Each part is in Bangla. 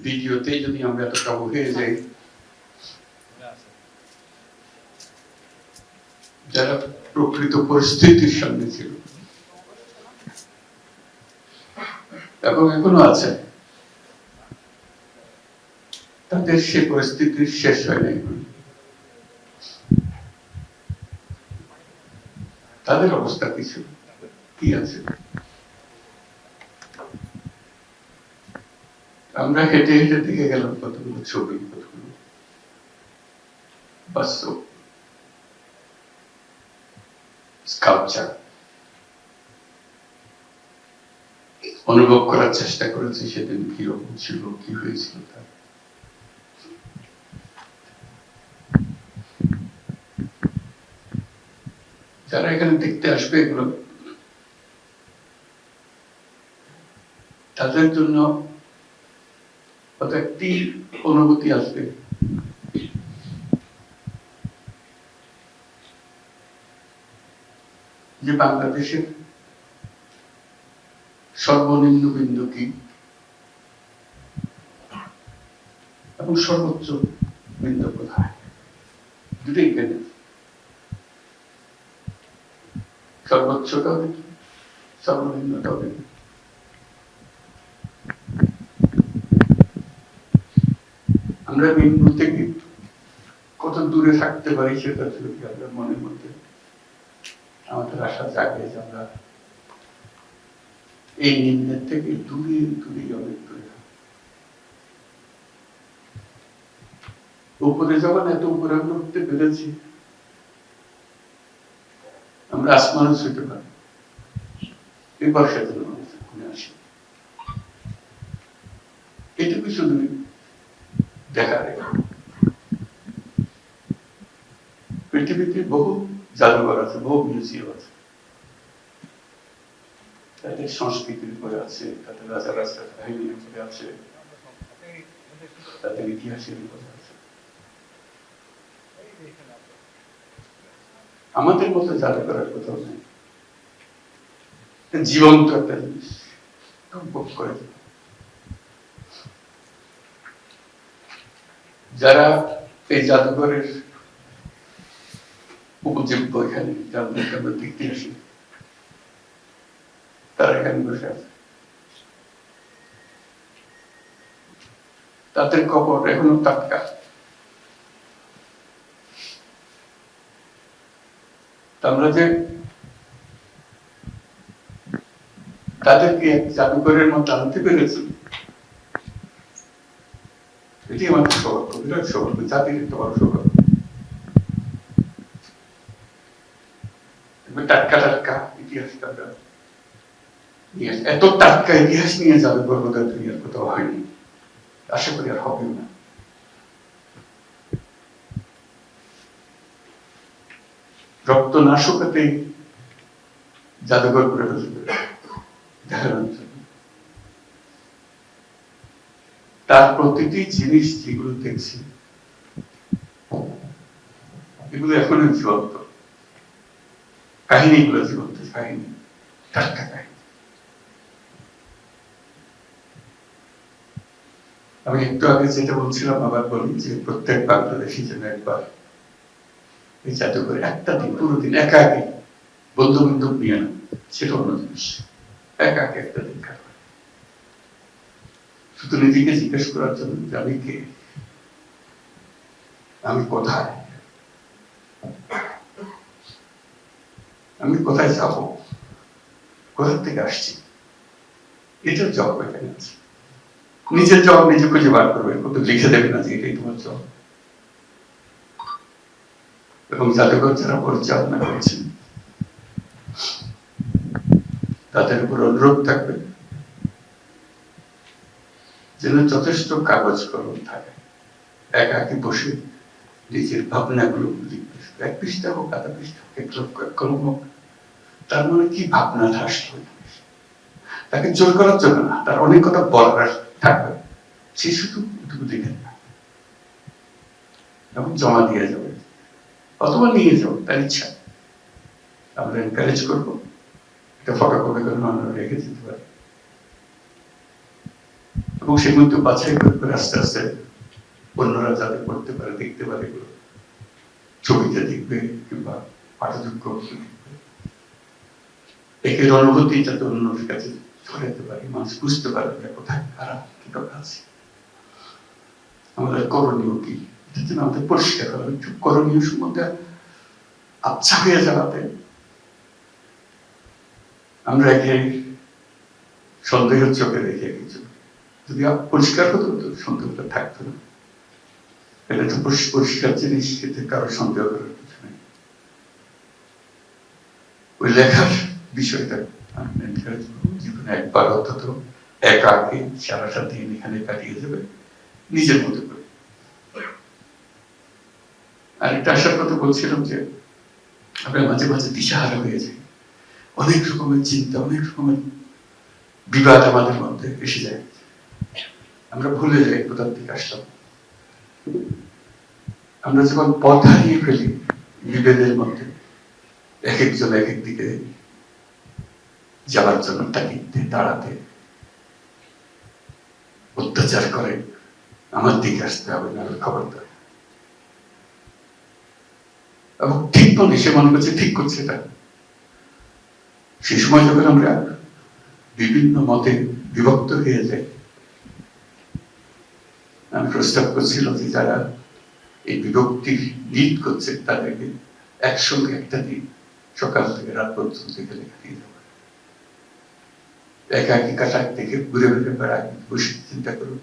ভিডিওতে যদি আমরা এত কাবু হয়ে যাই, যারা প্রকৃত পরিস্থিতির সামনে ছিল এবং এখনো আছে, তাদের সে পরিস্থিতির শেষ হয় নাই। তাদের অবস্থা কিছু কি আছে? আমরা হেঁটে হেঁটে দেখে গেলাম কতগুলো ছবি, কতগুলো বাস্তব স্কাল্পচার অনুভব করার চেষ্টা করেছি সেদিন কিরকম ছিল, কি হয়েছিল তার। যারা এখানে দেখতে আসবে এগুলো তাদের জন্য একটি অনুভূতি আসবে, যে বাংলাদেশের সর্বনিম্ন বিন্দু কি এবং সর্বোচ্চ বিন্দু কোথায়, দুটোই কেন। সর্বোচ্চটাও দেখি, সর্বনিম্নটাও দেখি। আমরা বিন্দু থেকে কত দূরে থাকতে পারি সেটা যদি আমরা মনের মধ্যে আমাদের আশা জাগে যে আমরা এই নিম্নের থেকে দূরে দূরে অনেক দূরে। উপরে যখন এত উপরে আমরা উঠতে পেরেছি, আমরা আসমানও ছুঁতে পারি। এবার সেজন্য আসি এটুকু শুধু দেখার। পৃথিবীতে বহু জাদুঘর আছে, বহু মিউজিয়াম আছে, তাদের সংস্কৃতির উপরে আছে, তাদের রাজা রাজার কাহিনীর উপরে আছে, তাদের ইতিহাসের উপরে আছে। আমাদের মতো জাদুঘরের কোথাও নেই। জীবন্ত একটা জিনিস ভোগ করে। যারা এই জাদুঘরের উপজীব্য এখানে যাদেরকে আমরা দেখতে আসি, তারা এখানে বসে আছে। তাদের কবর এখনো টাটকা। আমরা যে তাদেরকে জাদুঘরের মতো আনতে পেরেছি, এটি আমাদের সৌভাগ্য, বিরাট সৌভাগ্য, জাতির একটা বড় সৌভাগ্য। টাটকা টাটকা ইতিহাসটা এত টাটকা ইতিহাস নিয়ে জাদুঘর বোধহয় দুনিয়ার কোথাও হয়নি, আশা করি আর হবেও না। রক্ত না শুকাতেই জাদুঘর করে দেখানোর জন্য। তার প্রতিটি জিনিস যেগুলো দেখছি এগুলো এখনো জীবন্ত, কাহিনীগুলো জীবন্ত, কাহিনী, টাটকা কাহিনী। আমি একটু আগে যেটা বলছিলাম আবার বলি, যে প্রত্যেক বাংলাদেশী যেন একবার এই জাদুঘরে একটা দিন, পুরো দিন একা একাই, বন্ধু বান্ধব নিয়ে না, সেটা অন্য জিনিস, একা একা একটা দিন কাটবে, শুধু নিজেকে জিজ্ঞেস করার জন্য যে আমি কে, আমি কোথায়, আমি কোথায় যাব, কোথা থেকে আসছি। এটার জব এখানে আছে। নিজের জব নিজে খুঁজে বার করবে, কত লিখে দেবে না যে এটাই তোমার জব। এবং জাদুঘর যারা পরিচালনা করছেন তাদের উপর অনুরোধ থাকবে যেন যথেষ্ট কাগজ কলম থাকে, একাকি বসে নিজের ভাবনাগুলো লিখবে। এক পৃষ্ঠা হোক, আধা পৃষ্ঠা হোক, কলম হোক, তার মনে কি ভাবনাটা আসলো, তাকে জোর করার জন্য না, তার অনেক কথা বলার থাকবে, সে শুধু এটুকু দেখে না এবং জমা দিয়ে যাবে অথবা নিয়ে যাবো, তার ইচ্ছা। আমরা এনকারেজ করবো, এটা ফটোকপি করে আমরা রেখে দিতে পারি। এবং এবং সেগুলো বাছাই করে আস্তে আস্তে অন্যরা যাতে পড়তে পারে, দেখতে পারে, এগুলো ছবিতে দেখবে কিংবা পাঠযোগ্য দেখবে, একের অনুভূতি যাতে অন্যদের কাছে ছড়াতে পারে, মানুষ বুঝতে পারবে কোথায় খারাপ কিভাবে আছে, আমাদের করণীয় কি, এটা যেন আমাদের পরিষ্কার হবে। করণীয় সম্বন্ধে আচ্ছা হয়ে যাওয়াতে আমরা একে সন্দেহের চোখে দেখে কিছু, যদি পরিষ্কার হতো তো সন্দেহটা থাকতো না। এটা তো পরিষ্কার জিনিস, এতে কারো সন্দেহ করার কিছু নেই। ওই লেখার বিষয়টা জীবনে একবার অন্তত একাকে সারাটা দিন এখানে কাটিয়ে যাবে নিজের মতো করে। আর একটা আসার কথা বলছিলাম যে আমরা মাঝে মাঝে দিশাহারা হয়ে যাই, অনেক রকমের চিন্তা, অনেক রকমের বিবাদ আমাদের মধ্যে এসে যায়, আমরা ভুলে যাই কোথা থেকে আসলাম। আমরা যখন পথ হারিয়ে ফেলি বিভেদের মধ্যে, এক একজন এক এক দিকে যাওয়ার জন্য তাকিতে দাঁড়াতে অত্যাচার করে, আমার দিকে আসতে হবে না, খবরদার। এবং ঠিক মনে সে মনে করছে ঠিক করছে এটা। সেই সময় যখন আমরা বিভিন্ন মতে বিভক্ত হয়ে যাই, আমি প্রস্তাব করছিলাম যে যারা এই বিভক্তি লিড করছে তাদেরকে একসঙ্গে একটা দিন সকাল থেকে রাত পর্যন্ত এখানে কাটিয়ে দেওয়া, একাকি কাটাক থেকে ঘুরে ঘুরে বেড়ায়, বসে চিন্তা করুন,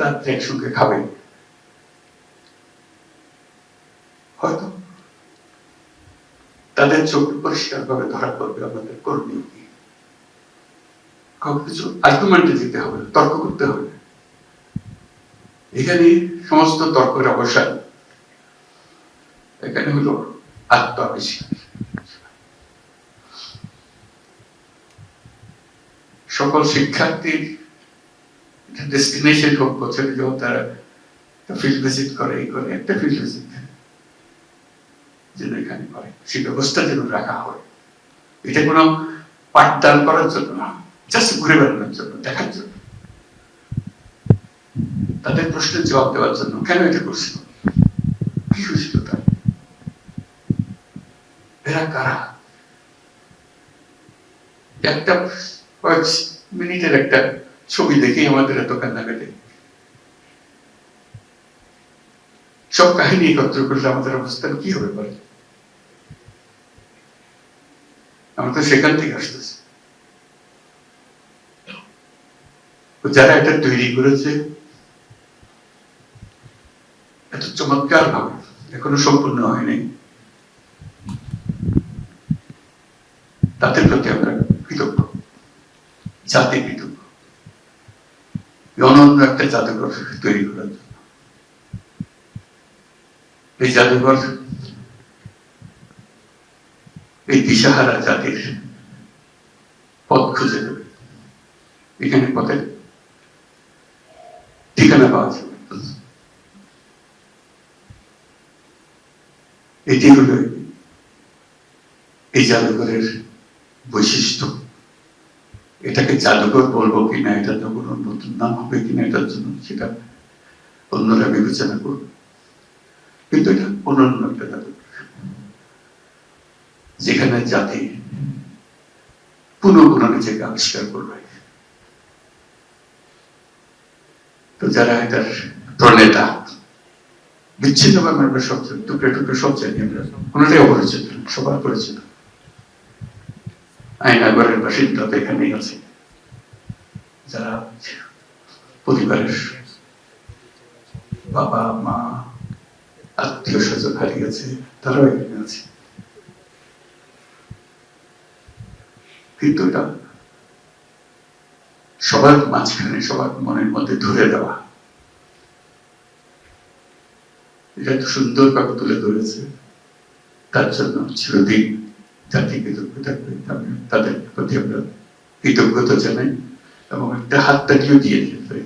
রাত্রে একসঙ্গে খাবে, হয়তো তাদের চোখ পরিষ্কার ভাবে ধরা পড়বে আমাদের করণীয় কি। কিছু আর্গুমেন্টে যেতে হবে, তর্ক করতে হবে। এখানে সমস্ত তর্কের অবসান, এখানে হলো আত্মাবিষ্কার। সকল শিক্ষার্থীর ডেস্টিনেশন হোক, বছরে যখন তারা ফিল্ড ভিজিট করে, এই করে একটা ফিল্ড ভিজিট যেন এখানে করে, সেই ব্যবস্থা যেন রাখা হয়। এটা কোনো পাঠদান করার জন্য না, জাস্ট ঘুরে বেড়ানোর জন্য, দেখার জন্য, তাদের প্রশ্নের জবাব দেওয়ার জন্য। কেন এটা করছিল, কি হয়েছিল তার, এরা কারা, একটা কয়েক মিনিটের একটা ছবি দেখেই আমাদের এত কান্না কাটে। সব কাহিনী একত্র করলে আমাদের অবস্থান কি হবে বলে? আমরা তো সেখান থেকে আসতেছি। যারা এটা তৈরি করেছে এত চমৎকার ভাবে, এখনো সম্পূর্ণ হয়নি, তাদের প্রতি আমরা কৃতজ্ঞ, জাতি কৃতজ্ঞ, অনন্য একটা জাদুঘর তৈরি করার জন্য। এই জাদুঘর এই দিশাহারা জাতির পথ খুঁজে দেবে, এখানে পথের ঠিকানা পাওয়া যাবে। এটি হলো এই জাদুঘরের বৈশিষ্ট্য। এটাকে জাদুঘর বলবো কিনা, এটা তো কোনো নতুন নাম হবে কিনা, এটার জন্য সেটা অন্যরা বিবেচনা করবে, কিন্তু এটা অনন্য একটা জাদুঘর, যেখানে জাতি পুনঃ নিজেকে আবিষ্কার করবে। তো যারা এটার প্রণেতা, বিচ্ছিন্ন ভাবে আমরা সব টুকরে টুকরে সব জানি, আমরা কোনটাই অপরিচিত, সবার পরিচিত। আয়নাগরের বাসিন্দা তো এখানেই আছে, যারা পরিবারের বাবা মা আত্মীয় স্বজন হারিয়েছে, তারাও এখানে আছে। কিন্তু এটা সবার মাঝখানে, সবার মনের মধ্যে ধরে দেওয়া, এটা তো সুন্দরভাবে তুলে ধরেছে। তার জন্য চিরদিন জাতি কৃতজ্ঞ থাকবে, তাদের প্রতি আমরা কৃতজ্ঞতা জানাই এবং একটা হাত তালিও দিয়ে দিতে পারি।